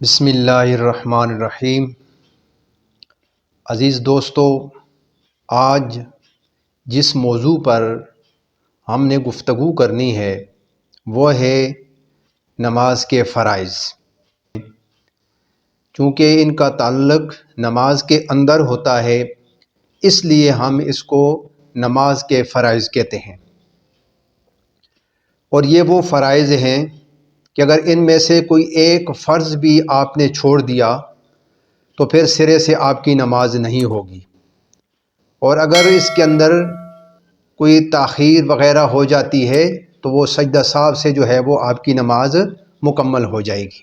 بسم اللہ الرحمن الرحیم۔ عزیز دوستو، آج جس موضوع پر ہم نے گفتگو کرنی ہے وہ ہے نماز کے فرائض۔ چونکہ ان کا تعلق نماز کے اندر ہوتا ہے، اس لیے ہم اس کو نماز کے فرائض کہتے ہیں۔ اور یہ وہ فرائض ہیں کہ اگر ان میں سے کوئی ایک فرض بھی آپ نے چھوڑ دیا تو پھر سرے سے آپ کی نماز نہیں ہوگی، اور اگر اس کے اندر کوئی تاخیر وغیرہ ہو جاتی ہے تو وہ سجدہ سہو سے جو ہے وہ آپ کی نماز مکمل ہو جائے گی۔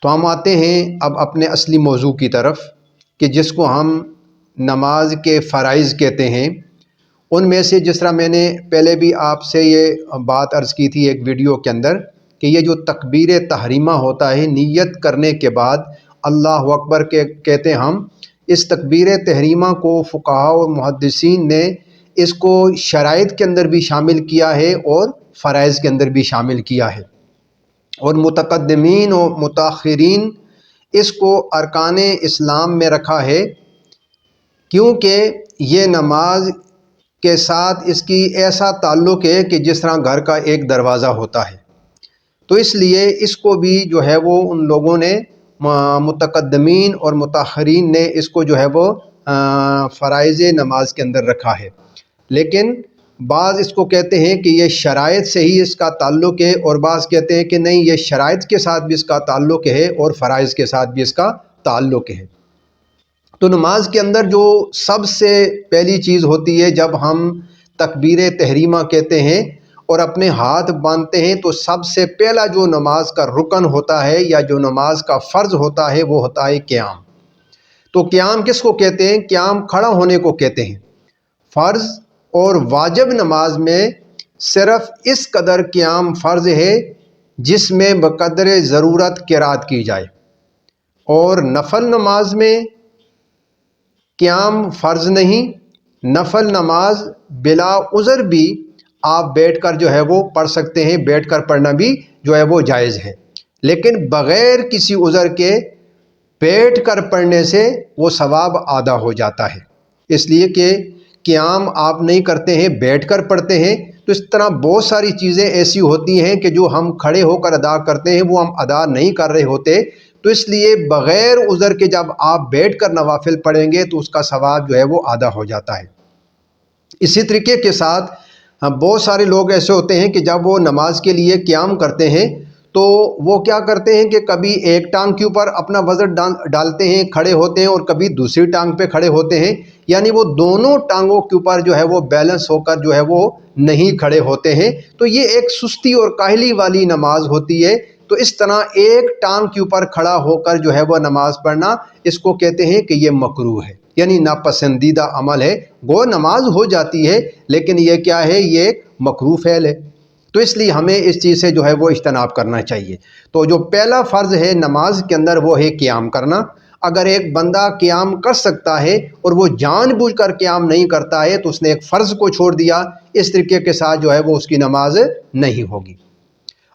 تو ہم آتے ہیں اب اپنے اصلی موضوع کی طرف کہ جس کو ہم نماز کے فرائض کہتے ہیں۔ ان میں سے جس طرح میں نے پہلے بھی آپ سے یہ بات عرض کی تھی ایک ویڈیو کے اندر کہ یہ جو تکبیر تحریمہ ہوتا ہے، نیت کرنے کے بعد اللہ اکبر کہتے ہیں ہم، اس تکبیر تحریمہ کو فقہاء اور محدثین نے اس کو شرائط کے اندر بھی شامل کیا ہے اور فرائض کے اندر بھی شامل کیا ہے، اور متقدمین و متاخرین اس کو ارکان اسلام میں رکھا ہے، کیونکہ یہ نماز کے ساتھ اس کی ایسا تعلق ہے کہ جس طرح گھر کا ایک دروازہ ہوتا ہے، تو اس لیے اس کو بھی جو ہے وہ ان لوگوں نے متقدمین اور متاخرین نے اس کو جو ہے وہ فرائض نماز کے اندر رکھا ہے۔ لیکن بعض اس کو کہتے ہیں کہ یہ شرائط سے ہی اس کا تعلق ہے، اور بعض کہتے ہیں کہ نہیں، یہ شرائط کے ساتھ بھی اس کا تعلق ہے اور فرائض کے ساتھ بھی اس کا تعلق ہے۔ تو نماز کے اندر جو سب سے پہلی چیز ہوتی ہے جب ہم تکبیر تحریمہ کہتے ہیں اور اپنے ہاتھ باندھتے ہیں، تو سب سے پہلا جو نماز کا رکن ہوتا ہے یا جو نماز کا فرض ہوتا ہے وہ ہوتا ہے قیام۔ تو قیام کس کو کہتے ہیں؟ قیام کھڑا ہونے کو کہتے ہیں۔ فرض اور واجب نماز میں صرف اس قدر قیام فرض ہے جس میں بقدر ضرورت قرات کی جائے، اور نفل نماز میں قیام فرض نہیں۔ نفل نماز بلا عذر بھی آپ بیٹھ کر جو ہے وہ پڑھ سکتے ہیں، بیٹھ کر پڑھنا بھی جو ہے وہ جائز ہے، لیکن بغیر کسی عذر کے بیٹھ کر پڑھنے سے وہ ثواب آدھا ہو جاتا ہے، اس لیے کہ قیام آپ نہیں کرتے ہیں، بیٹھ کر پڑھتے ہیں۔ تو اس طرح بہت ساری چیزیں ایسی ہوتی ہیں کہ جو ہم کھڑے ہو کر ادا کرتے ہیں وہ ہم ادا نہیں کر رہے ہوتے، تو اس لیے بغیر عذر کے جب آپ بیٹھ کر نوافل پڑھیں گے تو اس کا ثواب جو ہے وہ آدھا ہو جاتا ہے۔ اسی طریقے کے ساتھ بہت سارے لوگ ایسے ہوتے ہیں کہ جب وہ نماز کے لیے قیام کرتے ہیں تو وہ کیا کرتے ہیں کہ کبھی ایک ٹانگ کے اوپر اپنا وزن ڈالتے ہیں، کھڑے ہوتے ہیں، اور کبھی دوسری ٹانگ پہ کھڑے ہوتے ہیں، یعنی وہ دونوں ٹانگوں کے اوپر جو ہے وہ بیلنس ہو کر جو ہے وہ نہیں کھڑے ہوتے ہیں۔ تو یہ ایک سستی اور کاہلی والی نماز ہوتی ہے۔ تو اس طرح ایک ٹانگ کے اوپر کھڑا ہو کر جو ہے وہ نماز پڑھنا، اس کو کہتے ہیں کہ یہ مکروہ ہے، یعنی ناپسندیدہ عمل ہے۔ گو نماز ہو جاتی ہے لیکن یہ کیا ہے؟ یہ ایک مکروہ فعل ہے، تو اس لیے ہمیں اس چیز سے جو ہے وہ اجتناب کرنا چاہیے۔ تو جو پہلا فرض ہے نماز کے اندر وہ ہے قیام کرنا۔ اگر ایک بندہ قیام کر سکتا ہے اور وہ جان بوجھ کر قیام نہیں کرتا ہے تو اس نے ایک فرض کو چھوڑ دیا، اس طریقے کے ساتھ جو ہے وہ اس کی نماز نہیں ہوگی۔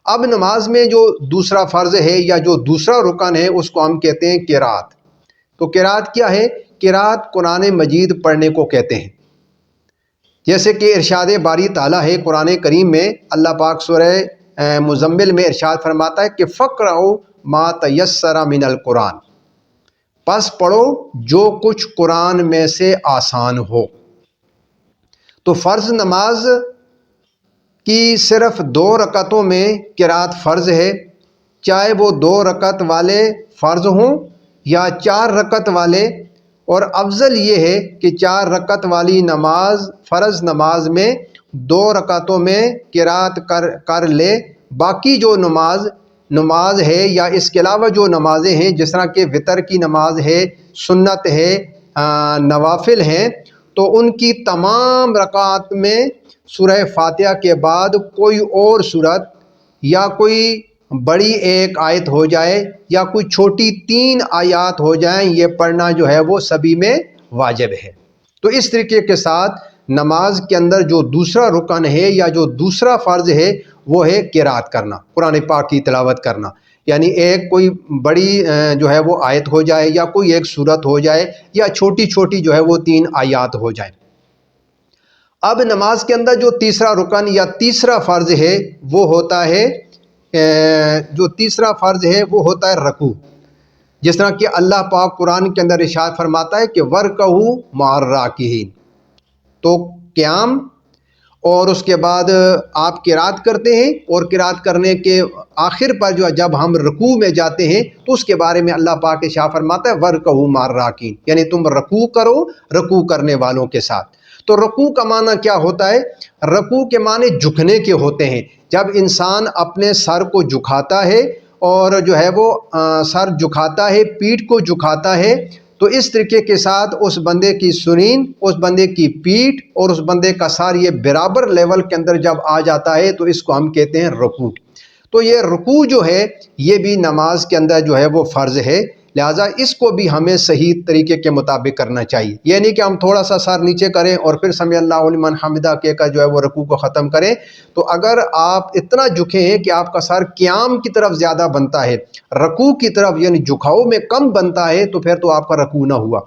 اب نماز میں جو دوسرا فرض ہے یا جو دوسرا رکن ہے اس کو ہم کہتے ہیں قرات۔ تو قرات کیا ہے؟ قرات قرآن مجید پڑھنے کو کہتے ہیں، جیسے کہ ارشاد باری تعالیٰ ہے قرآن کریم میں، اللہ پاک سورہ مزمل میں ارشاد فرماتا ہے کہ فَقْرَؤْا مَا تَيَسَّرَ مِنَ الْقُرْآنِ، پس پڑھو جو کچھ قرآن میں سے آسان ہو۔ تو فرض نماز کی صرف 2 رکعتوں میں قرات فرض ہے، چاہے وہ 2 رکعت والے فرض ہوں یا 4 رکعت والے، اور افضل یہ ہے کہ 4 رکعت والی نماز فرض نماز میں 2 رکعتوں میں قرات کر لے۔ باقی جو نماز ہے یا اس کے علاوہ جو نمازیں ہیں جس طرح کہ وتر کی نماز ہے، سنت ہے، نوافل ہیں، تو ان کی تمام رکعات میں سورہ فاتحہ کے بعد کوئی اور سورت یا کوئی بڑی ایک آیت ہو جائے یا کوئی چھوٹی 3 آیات ہو جائیں، یہ پڑھنا جو ہے وہ سبھی میں واجب ہے۔ تو اس طریقے کے ساتھ نماز کے اندر جو دوسرا رکن ہے یا جو دوسرا فرض ہے وہ ہے قرات کرنا، قرآن پاک کی تلاوت کرنا۔ یعنی ایک کوئی بڑی جو ہے وہ آیت ہو جائے یا کوئی ایک صورت ہو جائے یا چھوٹی چھوٹی جو ہے وہ 3 آیات ہو جائیں۔ اب نماز کے اندر جو تیسرا رکن یا تیسرا فرض ہے وہ ہوتا ہے وہ ہوتا ہے رکوع۔ جس طرح کہ اللہ پاک قرآن کے اندر ارشاد فرماتا ہے کہ وَرْكَعُوا مَعَ الرَّاكِعِينَ، تو قیام اور اس کے بعد آپ قرات کرتے ہیں، اور قرات کرنے کے آخر پر جو جب ہم رکوع میں جاتے ہیں تو اس کے بارے میں اللہ پاک ارشاد فرماتا ہے وَرْكَعُوا مَعَ الرَّاكِعِينَ، یعنی تم رکوع کرو رکوع کرنے والوں کے ساتھ۔ تو رکوع کا معنی کیا ہوتا ہے؟ رکوع کے معنی جھکنے کے ہوتے ہیں۔ جب انسان اپنے سر کو جھکاتا ہے اور جو ہے وہ سر جھکاتا ہے، پیٹھ کو جھکاتا ہے، تو اس طریقے کے ساتھ اس بندے کی سرین، اس بندے کی پیٹھ اور اس بندے کا سر یہ برابر لیول کے اندر جب آ جاتا ہے تو اس کو ہم کہتے ہیں رکوع۔ تو یہ رکوع جو ہے یہ بھی نماز کے اندر جو ہے وہ فرض ہے، لہٰذا اس کو بھی ہمیں صحیح طریقے کے مطابق کرنا چاہیے۔ یہ نہیں کہ ہم تھوڑا سا سر نیچے کریں اور پھر سمع اللہ لمن حمدہ کہہ کر جو ہے وہ رکوع کو ختم کریں۔ تو اگر آپ اتنا جھکے ہیں کہ آپ کا سر قیام کی طرف زیادہ بنتا ہے، رکوع کی طرف یعنی جھکاؤ میں کم بنتا ہے، تو پھر تو آپ کا رکوع نہ ہوا۔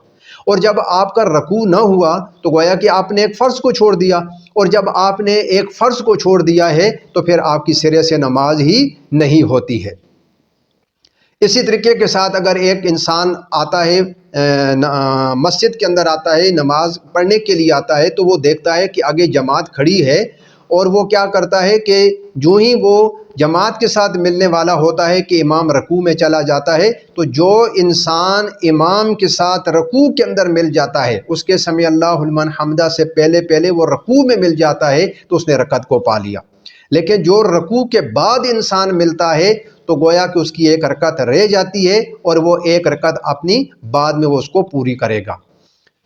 اور جب آپ کا رکوع نہ ہوا تو گویا کہ آپ نے ایک فرض کو چھوڑ دیا، اور جب آپ نے ایک فرض کو چھوڑ دیا ہے تو پھر آپ کی سرے سے نماز ہی نہیں ہوتی ہے۔ اسی طریقے کے ساتھ اگر ایک انسان آتا ہے مسجد کے اندر آتا ہے، نماز پڑھنے کے لیے آتا ہے، تو وہ دیکھتا ہے کہ آگے جماعت کھڑی ہے، اور وہ کیا کرتا ہے کہ جو ہی وہ جماعت کے ساتھ ملنے والا ہوتا ہے کہ امام رکوع میں چلا جاتا ہے، تو جو انسان امام کے ساتھ رکوع کے اندر مل جاتا ہے، اس کے سمع اللہ لمن حمدہ سے پہلے وہ رکوع میں مل جاتا ہے تو اس نے رکعت کو پا لیا۔ لیکن جو رکوع کے بعد انسان ملتا ہے تو گویا کہ اس کی ایک رکعت رہ جاتی ہے، اور وہ ایک رکعت اپنی بعد میں وہ اس کو پوری کرے گا۔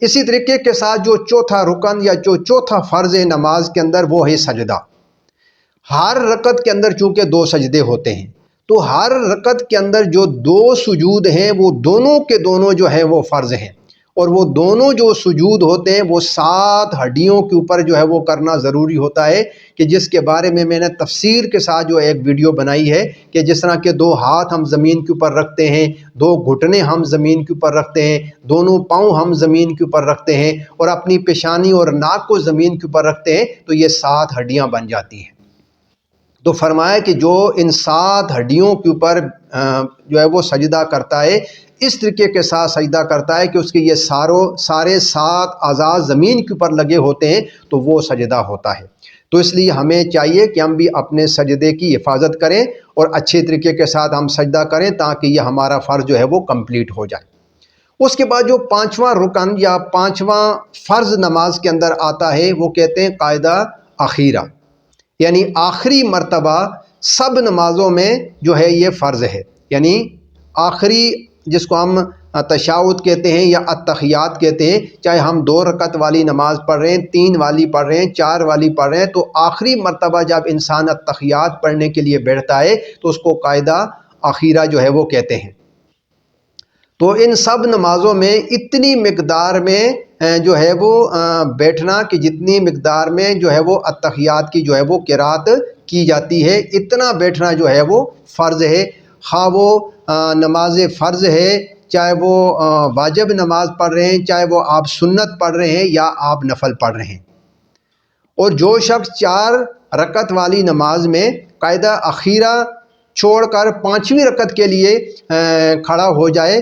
اسی طریقے کے ساتھ جو چوتھا رکن یا جو چوتھا فرض ہے نماز کے اندر وہ ہے سجدہ۔ ہر رکعت کے اندر چونکہ 2 سجدے ہوتے ہیں، تو ہر رکعت کے اندر جو 2 سجود ہیں وہ دونوں کے دونوں جو ہے وہ فرض ہیں، اور وہ دونوں جو سجود ہوتے ہیں وہ 7 ہڈیوں کے اوپر جو ہے وہ کرنا ضروری ہوتا ہے، کہ جس کے بارے میں میں نے تفسیر کے ساتھ جو ایک ویڈیو بنائی ہے کہ جس طرح کے 2 ہاتھ ہم زمین کے اوپر رکھتے ہیں، 2 گھٹنے ہم زمین کے اوپر رکھتے ہیں، دونوں پاؤں ہم زمین کے اوپر رکھتے ہیں، اور اپنی پیشانی اور ناک کو زمین کے اوپر رکھتے ہیں، تو یہ 7 ہڈیاں بن جاتی ہیں۔ تو فرمایا کہ جو ان 7 ہڈیوں کے اوپر جو ہے وہ سجدہ کرتا ہے، اس طریقے کے ساتھ سجدہ کرتا ہے کہ اس کے یہ سارے 7 اعضاء زمین کے اوپر لگے ہوتے ہیں، تو وہ سجدہ ہوتا ہے۔ تو اس لیے ہمیں چاہیے کہ ہم بھی اپنے سجدے کی حفاظت کریں اور اچھے طریقے کے ساتھ ہم سجدہ کریں، تاکہ یہ ہمارا فرض جو ہے وہ کمپلیٹ ہو جائے۔ اس کے بعد جو 5واں رکن یا 5واں فرض نماز کے اندر آتا ہے وہ کہتے ہیں قاعدہ اخیرہ، یعنی آخری مرتبہ سب نمازوں میں جو ہے یہ فرض ہے، یعنی آخری جس کو ہم تشہد کہتے ہیں یا التحیات کہتے ہیں، چاہے ہم 2 رکعت والی نماز پڑھ رہے ہیں، 3 والی پڑھ رہے ہیں، 4 والی پڑھ رہے ہیں، تو آخری مرتبہ جب انسان التحیات پڑھنے کے لیے بیٹھتا ہے تو اس کو قاعدہ اخیرہ جو ہے وہ کہتے ہیں۔ تو ان سب نمازوں میں اتنی مقدار میں جو ہے وہ بیٹھنا کہ جتنی مقدار میں جو ہے وہ التحیات کی جو ہے وہ قرات کی جاتی ہے، اتنا بیٹھنا جو ہے وہ فرض ہے، خواہ وہ نماز فرض ہے، چاہے وہ واجب نماز پڑھ رہے ہیں، چاہے وہ آپ سنت پڑھ رہے ہیں یا آپ نفل پڑھ رہے ہیں۔ اور جو شخص 4 رکعت والی نماز میں قاعدہ اخیرہ چھوڑ کر 5ویں رکعت کے لیے کھڑا ہو جائے،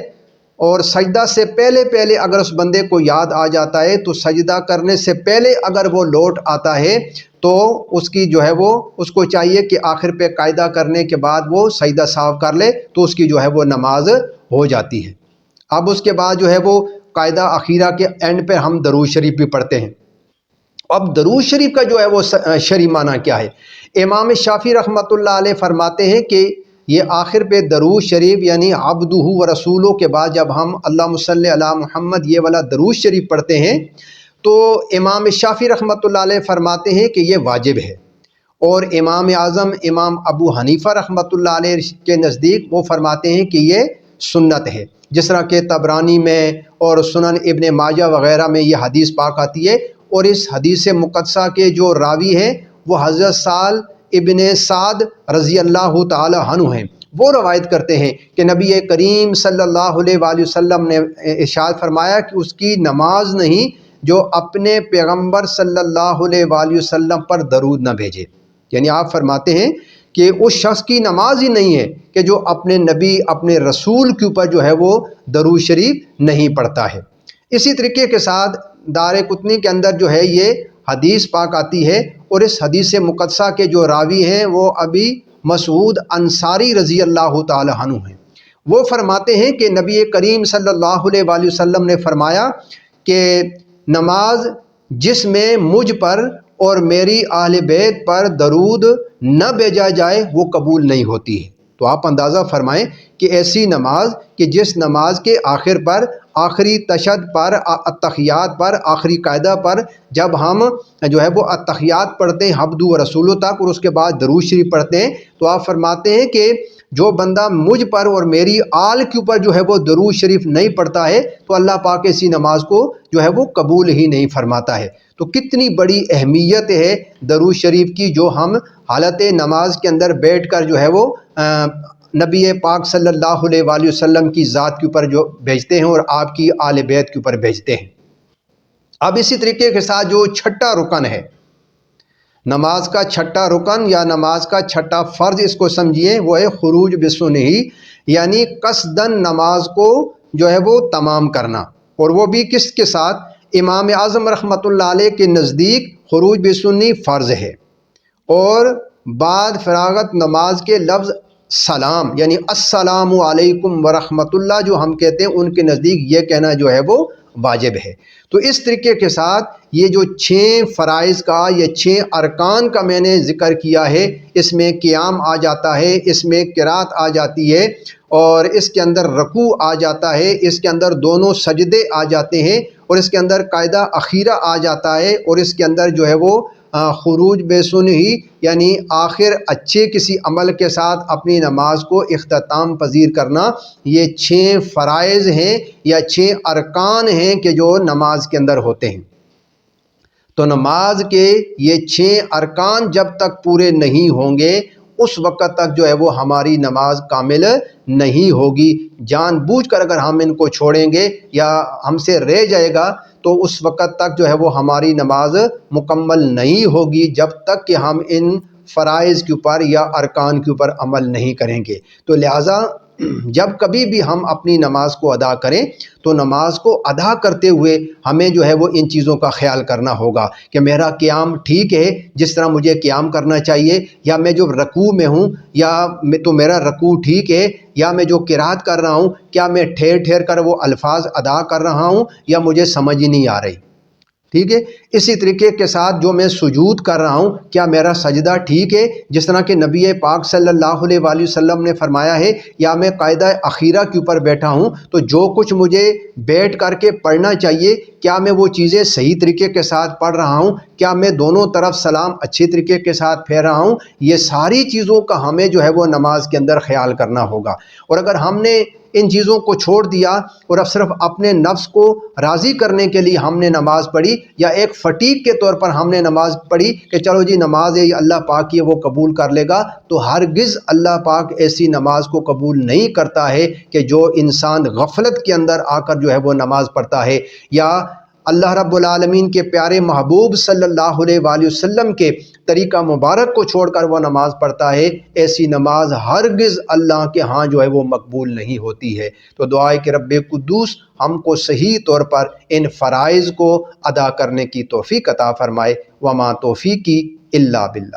اور سجدہ سے پہلے اگر اس بندے کو یاد آ جاتا ہے تو سجدہ کرنے سے پہلے اگر وہ لوٹ آتا ہے تو اس کی جو ہے وہ اس کو چاہیے کہ آخر پہ قاعدہ کرنے کے بعد وہ سجدہ صاف کر لے، تو اس کی جو ہے وہ نماز ہو جاتی ہے۔ اب اس کے بعد جو ہے وہ قاعدہ اخیرہ کے اینڈ پہ ہم درود شریف بھی پڑھتے ہیں۔ اب درود شریف کا جو ہے وہ شرعی معنی کیا ہے؟ امام شافعی رحمۃ اللہ علیہ فرماتے ہیں کہ یہ آخر پہ درود شریف یعنی عبدہ و رسولہ کے بعد جب ہم اللہم صلی علی محمد یہ والا درود شریف پڑھتے ہیں تو امام شافعی رحمۃ اللہ علیہ فرماتے ہیں کہ یہ واجب ہے، اور امام اعظم امام ابو حنیفہ رحمۃ اللہ علیہ کے نزدیک وہ فرماتے ہیں کہ یہ سنت ہے، جس طرح کہ طبرانی میں اور سنن ابن ماجہ وغیرہ میں یہ حدیث پاک آتی ہے، اور اس حدیث مقدسہ کے جو راوی ہیں وہ حضرت سہل ابن سعد رضی اللہ تعالی عنہ ہیں، وہ روایت کرتے ہیں کہ نبی کریم صلی اللہ علیہ وآلہ وسلم نے ارشاد فرمایا کہ اس کی نماز نہیں جو اپنے پیغمبر صلی اللہ علیہ وآلہ وسلم پر درود نہ بھیجے۔ یعنی آپ فرماتے ہیں کہ اس شخص کی نماز ہی نہیں ہے کہ جو اپنے نبی اپنے رسول کے اوپر جو ہے وہ درود شریف نہیں پڑھتا ہے۔ اسی طریقے کے ساتھ دارقطنی کے اندر جو ہے یہ حدیث پاک آتی ہے، اور اس حدیث مقدسہ کے جو راوی ہیں وہ ابی مسعود انصاری رضی اللہ تعالی عنہ ہیں۔ وہ فرماتے ہیں کہ نبی کریم صلی اللہ علیہ وآلہ وسلم نے فرمایا کہ نماز جس میں مجھ پر اور میری اہل بیت پر درود نہ بھیجا جائے وہ قبول نہیں ہوتی ہے۔ تو آپ اندازہ فرمائیں کہ ایسی نماز کہ جس نماز کے آخر پر آخری تشہد پر التحیات پر آخری قاعدہ پر جب ہم جو ہے وہ التحیات پڑھتے ہیں حمد و رسول تک اور اس کے بعد درود شریف پڑھتے ہیں، تو آپ فرماتے ہیں کہ جو بندہ مجھ پر اور میری آل کے اوپر جو ہے وہ درود شریف نہیں پڑھتا ہے تو اللہ پاک ایسی نماز کو جو ہے وہ قبول ہی نہیں فرماتا ہے۔ تو کتنی بڑی اہمیت ہے درود شریف کی، جو ہم حالت نماز کے اندر بیٹھ کر جو ہے وہ نبی پاک صلی اللہ علیہ وآلہ وسلم کی ذات کے اوپر جو بھیجتے ہیں اور آپ کی آل بیت کے اوپر بھیجتے ہیں۔ اب اسی طریقے کے ساتھ جو چھٹا رکن ہے، نماز کا چھٹا رکن یا نماز کا چھٹا فرض اس کو سمجھیے، وہ ہے خروج بسنہ، یعنی قصدن نماز کو جو ہے وہ تمام کرنا، اور وہ بھی کس کے ساتھ؟ امام اعظم رحمۃ اللہ علیہ کے نزدیک خروج بسنہ فرض ہے، اور بعد فراغت نماز کے لفظ سلام یعنی السلام علیکم ورحمۃ اللہ جو ہم کہتے ہیں، ان کے نزدیک یہ کہنا جو ہے وہ واجب ہے۔ تو اس طریقے کے ساتھ یہ جو 6 فرائض کا یا 6 ارکان کا میں نے ذکر کیا ہے، اس میں قیام آ جاتا ہے، اس میں قرات آ جاتی ہے، اور اس کے اندر رکوع آ جاتا ہے، اس کے اندر دونوں سجدے آ جاتے ہیں، اور اس کے اندر قاعدہ اخیرہ آ جاتا ہے، اور اس کے اندر جو ہے وہ خروج بے سنہ یعنی آخر اچھے کسی عمل کے ساتھ اپنی نماز کو اختتام پذیر کرنا، یہ 6 فرائض ہیں یا 6 ارکان ہیں کہ جو نماز کے اندر ہوتے ہیں۔ تو نماز کے یہ 6 ارکان جب تک پورے نہیں ہوں گے اس وقت تک جو ہے وہ ہماری نماز کامل نہیں ہوگی۔ جان بوجھ کر اگر ہم ان کو چھوڑیں گے یا ہم سے رہ جائے گا تو اس وقت تک جو ہے وہ ہماری نماز مکمل نہیں ہوگی، جب تک کہ ہم ان فرائض کے اوپر یا ارکان کے اوپر عمل نہیں کریں گے۔ تو لہٰذا جب کبھی بھی ہم اپنی نماز کو ادا کریں تو نماز کو ادا کرتے ہوئے ہمیں جو ہے وہ ان چیزوں کا خیال کرنا ہوگا کہ میرا قیام ٹھیک ہے جس طرح مجھے قیام کرنا چاہیے، یا میں جو رکوع میں ہوں یا تو میرا رکوع ٹھیک ہے، یا میں جو قرات کر رہا ہوں کیا میں ٹھہر ٹھہر کر وہ الفاظ ادا کر رہا ہوں یا مجھے سمجھ ہی نہیں آ رہی، ٹھیک ہے۔ اسی طریقے کے ساتھ جو میں سجود کر رہا ہوں کیا میرا سجدہ ٹھیک ہے، جس طرح کہ نبی پاک صلی اللہ علیہ وآلہ وسلم نے فرمایا ہے، یا میں قاعدہ اخیرہ کے اوپر بیٹھا ہوں تو جو کچھ مجھے بیٹھ کر کے پڑھنا چاہیے کیا میں وہ چیزیں صحیح طریقے کے ساتھ پڑھ رہا ہوں، کیا میں دونوں طرف سلام اچھی طریقے کے ساتھ پھیر رہا ہوں۔ یہ ساری چیزوں کا ہمیں جو ہے وہ نماز کے اندر خیال کرنا ہوگا، اور اگر ہم نے ان چیزوں کو چھوڑ دیا اور اب صرف اپنے نفس کو راضی کرنے کے لیے ہم نے نماز پڑھی، یا ایک فٹیگ کے طور پر ہم نے نماز پڑھی کہ چلو جی نماز ہے یہ اللہ پاک کی وہ قبول کر لے گا، تو ہرگز اللہ پاک ایسی نماز کو قبول نہیں کرتا ہے کہ جو انسان غفلت کے اندر آ کر جو ہے وہ نماز پڑھتا ہے، یا اللہ رب العالمین کے پیارے محبوب صلی اللہ علیہ وآلہ وسلم کے طریقہ مبارک کو چھوڑ کر وہ نماز پڑھتا ہے۔ ایسی نماز ہرگز اللہ کے ہاں جو ہے وہ مقبول نہیں ہوتی ہے۔ تو دعا ہے کہ رب قدوس ہم کو صحیح طور پر ان فرائض کو ادا کرنے کی توفیق عطا فرمائے۔ وما توفیقی الا باللہ۔